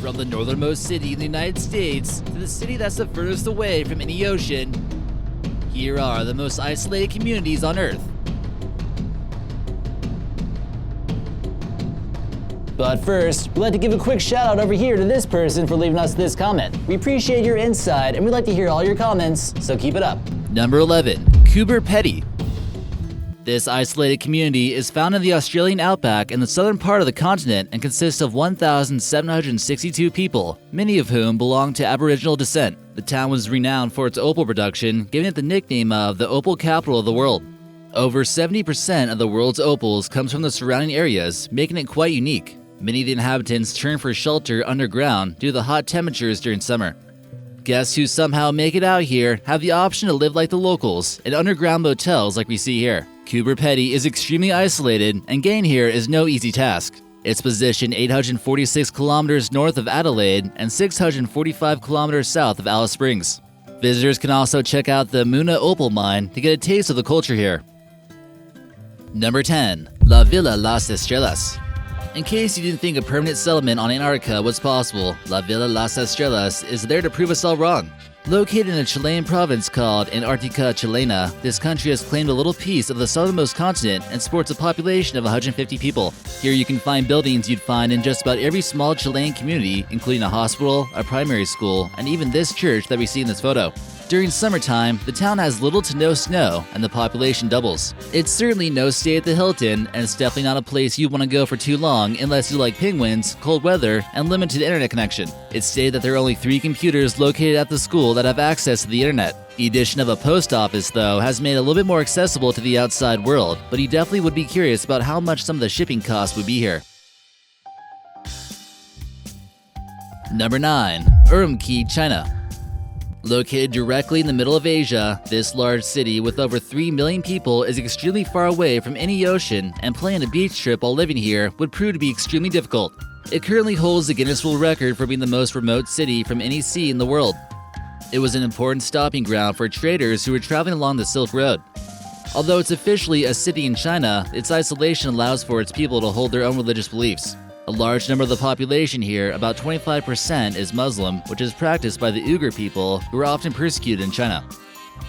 From the northernmost city in the United States to the city that's the furthest away from any ocean, here are the most isolated communities on Earth. But first, we'd like to give a quick shout out over here to this person for leaving us this comment. We appreciate your insight and we'd like to hear all your comments, so keep it up. Number 11. Coober Pedy. This isolated community is found in the Australian outback in the southern part of the continent and consists of 1,762 people, many of whom belong to aboriginal descent. The town was renowned for its opal production, giving it the nickname of the opal capital of the world. Over 70% of the world's opals comes from the surrounding areas, making it quite unique. Many of the inhabitants turn for shelter underground due to the hot temperatures during summer. Guests who somehow make it out here have the option to live like the locals in underground motels like we see here. Coober Pedy is extremely isolated, and getting here is no easy task. It's positioned 846 kilometers north of Adelaide and 645 kilometers south of Alice Springs. Visitors can also check out the Umoona Opal mine to get a taste of the culture here. Number 10. La Villa Las Estrellas. In case you didn't think a permanent settlement on Antarctica was possible, La Villa Las Estrellas is there to prove us all wrong. Located in a Chilean province called Antarctica Chilena, this country has claimed a little piece of the southernmost continent and sports a population of 150 people. Here you can find buildings you'd find in just about every small Chilean community, including a hospital, a primary school, and even this church that we see in this photo. During summertime, the town has little to no snow, and the population doubles. It's certainly no stay at the Hilton, and it's definitely not a place you want to go for too long unless you like penguins, cold weather, and limited internet connection. It's stated that there are only 3 computers located at the school that have access to the internet. The addition of a post office, though, has made it a little bit more accessible to the outside world, but you definitely would be curious about how much some of the shipping costs would be here. Number 9. Urumqi, China. Located directly in the middle of Asia, this large city with over 3 million people is extremely far away from any ocean, and planning a beach trip while living here would prove to be extremely difficult. It currently holds the Guinness World Record for being the most remote city from any sea in the world. It was an important stopping ground for traders who were traveling along the Silk Road. Although it's officially a city in China, its isolation allows for its people to hold their own religious beliefs. A large number of the population here, about 25%, is Muslim, which is practiced by the Uyghur people, who are often persecuted in China.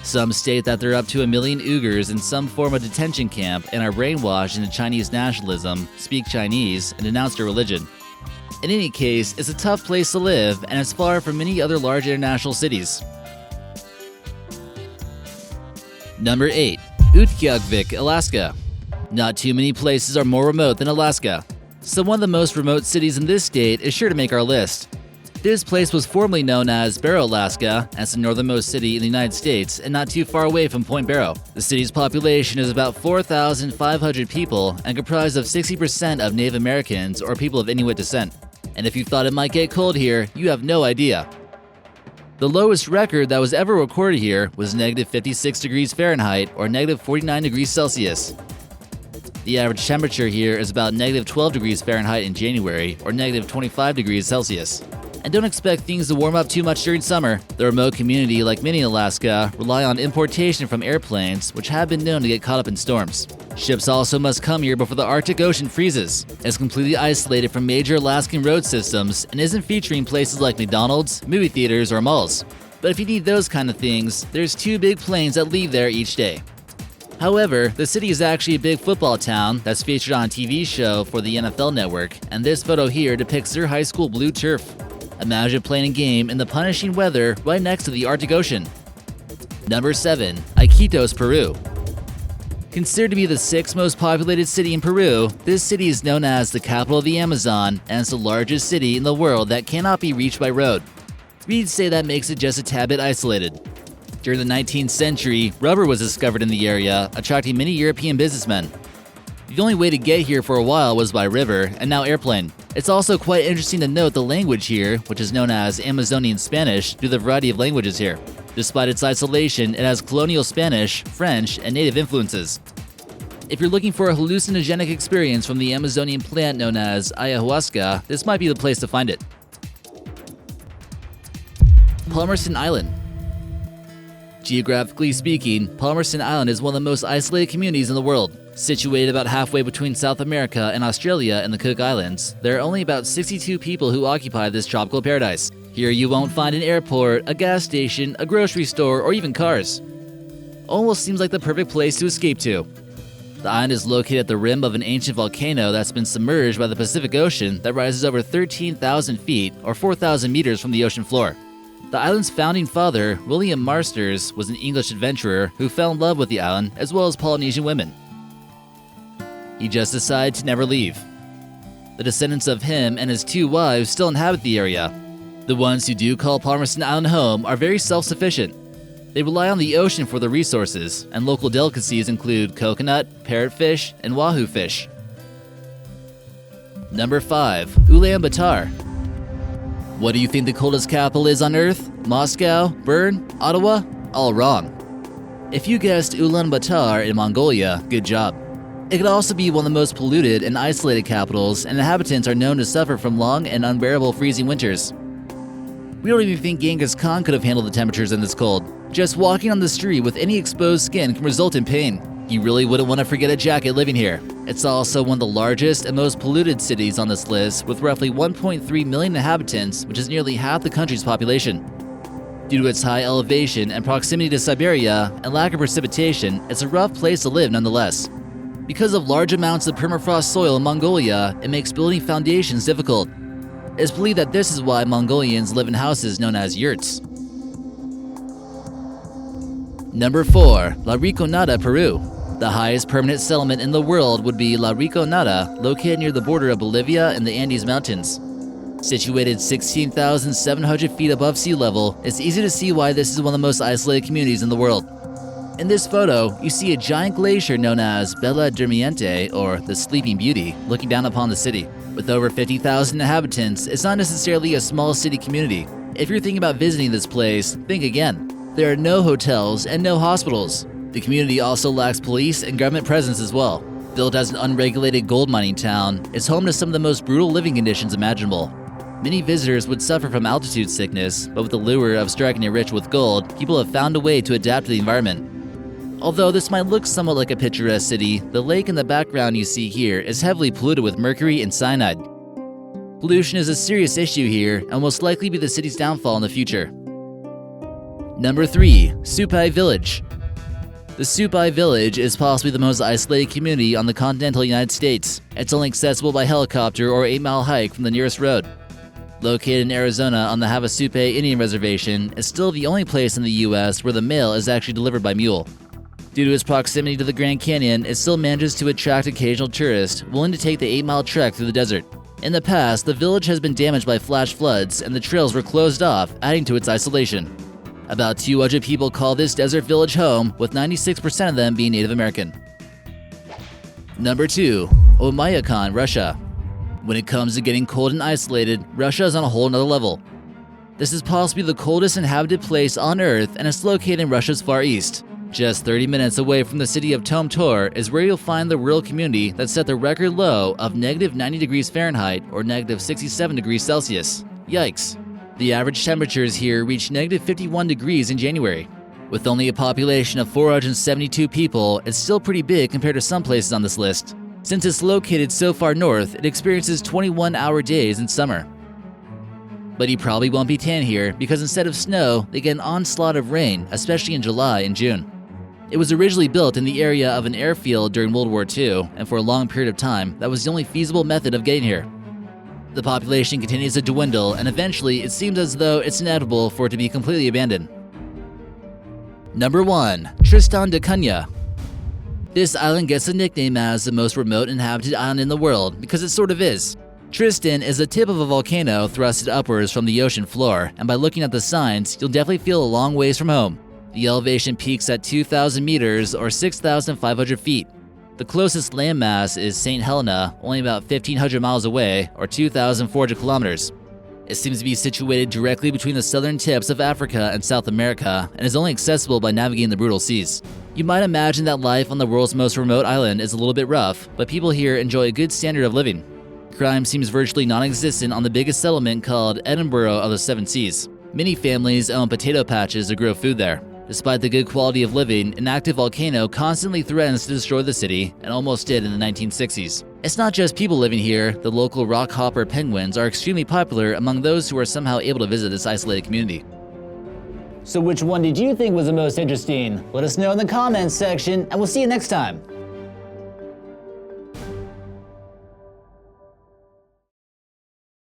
Some state that there are up to 1 million Uyghurs in some form of detention camp and are brainwashed into Chinese nationalism, speak Chinese, and denounce their religion. In any case, it's a tough place to live, and it's far from many other large international cities. Number 8. Utqiagvik, Alaska. Not too many places are more remote than Alaska, so one of the most remote cities in this state is sure to make our list. This place was formerly known as Barrow, Alaska, as the northernmost city in the United States and not too far away from Point Barrow. The city's population is about 4,500 people and comprised of 60% of Native Americans or people of Inuit descent. And if you thought it might get cold here, you have no idea. The lowest record that was ever recorded here was negative 56 degrees Fahrenheit or negative 49 degrees Celsius. The average temperature here is about negative 12 degrees Fahrenheit in January or negative 25 degrees Celsius. And don't expect things to warm up too much during summer. The remote community, like many in Alaska, rely on importation from airplanes, which have been known to get caught up in storms. Ships also must come here before the Arctic Ocean freezes. It's completely isolated from major Alaskan road systems and isn't featuring places like McDonald's, movie theaters, or malls. But if you need those kind of things, there's 2 big planes that leave there each day. However, the city is actually a big football town that's featured on a TV show for the NFL network, and this photo here depicts their high school blue turf. Imagine playing a game in the punishing weather right next to the Arctic Ocean. Number 7. Iquitos, Peru. Considered to be the 6th most populated city in Peru, this city is known as the capital of the Amazon and is the largest city in the world that cannot be reached by road. We'd say that makes it just a tad bit isolated. During the 19th century, rubber was discovered in the area, attracting many European businessmen. The only way to get here for a while was by river, and now airplane. It's also quite interesting to note the language here, which is known as Amazonian Spanish, due to the variety of languages here. Despite its isolation, it has colonial Spanish, French, and native influences. If you're looking for a hallucinogenic experience from the Amazonian plant known as ayahuasca, this might be the place to find it. Palmerston Island. Geographically speaking, Palmerston Island is one of the most isolated communities in the world. Situated about halfway between South America and Australia and the Cook Islands, there are only about 62 people who occupy this tropical paradise. Here you won't find an airport, a gas station, a grocery store, or even cars. Almost seems like the perfect place to escape to. The island is located at the rim of an ancient volcano that's been submerged by the Pacific Ocean that rises over 13,000 feet or 4,000 meters from the ocean floor. The island's founding father, William Marsters, was an English adventurer who fell in love with the island as well as Polynesian women. He just decided to never leave. The descendants of him and his 2 wives still inhabit the area. The ones who do call Palmerston Island home are very self-sufficient. They rely on the ocean for their resources, and local delicacies include coconut, parrotfish, and wahoo fish. Number 5. Ulaanbaatar. What do you think the coldest capital is on Earth? Moscow? Bern? Ottawa? All wrong. If you guessed Ulaanbaatar in Mongolia, good job. It could also be one of the most polluted and isolated capitals, and inhabitants are known to suffer from long and unbearable freezing winters. We don't even think Genghis Khan could have handled the temperatures in this cold. Just walking on the street with any exposed skin can result in pain. You really wouldn't want to forget a jacket living here. It's also one of the largest and most polluted cities on this list, with roughly 1.3 million inhabitants, which is nearly half the country's population. Due to its high elevation and proximity to Siberia and lack of precipitation, it's a rough place to live nonetheless. Because of large amounts of permafrost soil in Mongolia, it makes building foundations difficult. It's believed that this is why Mongolians live in houses known as yurts. Number 4. La Rinconada, Peru. The highest permanent settlement in the world would be La Rinconada, located near the border of Bolivia and the Andes Mountains. Situated 16,700 feet above sea level, it's easy to see why this is one of the most isolated communities in the world. In this photo, you see a giant glacier known as Bella Dormiente, or the Sleeping Beauty, looking down upon the city. With over 50,000 inhabitants, it's not necessarily a small city community. If you're thinking about visiting this place, think again. There are no hotels and no hospitals. The community also lacks police and government presence as well. Built as an unregulated gold mining town, it's home to some of the most brutal living conditions imaginable. Many visitors would suffer from altitude sickness, but with the lure of striking it rich with gold, people have found a way to adapt to the environment. Although this might look somewhat like a picturesque city, the lake in the background you see here is heavily polluted with mercury and cyanide. Pollution is a serious issue here and will most likely be the city's downfall in the future. Number 3. Supai Village. The Supai Village is possibly the most isolated community on the continental United States. It's only accessible by helicopter or 8-mile hike from the nearest road. Located in Arizona on the Havasupai Indian Reservation, it's still the only place in the U.S. where the mail is actually delivered by mule. Due to its proximity to the Grand Canyon, it still manages to attract occasional tourists willing to take the 8-mile trek through the desert. In the past, the village has been damaged by flash floods and the trails were closed off, adding to its isolation. About 200 people call this desert village home, with 96% of them being Native American. Number 2. Akan Russia. When it comes to getting cold and isolated, Russia is on a whole nother level. This is possibly the coldest inhabited place on Earth, and it's located in Russia's far east. Just 30 minutes away from the city of Tomtor is where you'll find the rural community that set the record low of -90 degrees Fahrenheit or -67 degrees Celsius. Yikes. The average temperatures here reach -51 degrees in January. With only a population of 472 people, it's still pretty big compared to some places on this list. Since it's located so far north, it experiences 21-hour days in summer. But you probably won't be tan here because instead of snow, they get an onslaught of rain, especially in July and June. It was originally built in the area of an airfield during World War II, and for a long period of time, that was the only feasible method of getting here. The population continues to dwindle, and eventually it seems as though it's inevitable for it to be completely abandoned. Number 1. Tristan da Cunha. This island gets a nickname as the most remote inhabited island in the world because it sort of is. Tristan is the tip of a volcano thrusted upwards from the ocean floor, and by looking at the signs, you'll definitely feel a long ways from home. The elevation peaks at 2,000 meters or 6,500 feet. The closest landmass is St. Helena, only about 1,500 miles away, or 2,400 kilometers. It seems to be situated directly between the southern tips of Africa and South America, and is only accessible by navigating the brutal seas. You might imagine that life on the world's most remote island is a little bit rough, but people here enjoy a good standard of living. Crime seems virtually non-existent on the biggest settlement called Edinburgh of the Seven Seas. Many families own potato patches to grow food there. Despite the good quality of living, an active volcano constantly threatens to destroy the city, and almost did in the 1960s. It's not just people living here, the local rockhopper penguins are extremely popular among those who are somehow able to visit this isolated community. So which one did you think was the most interesting? Let us know in the comments section, and we'll see you next time.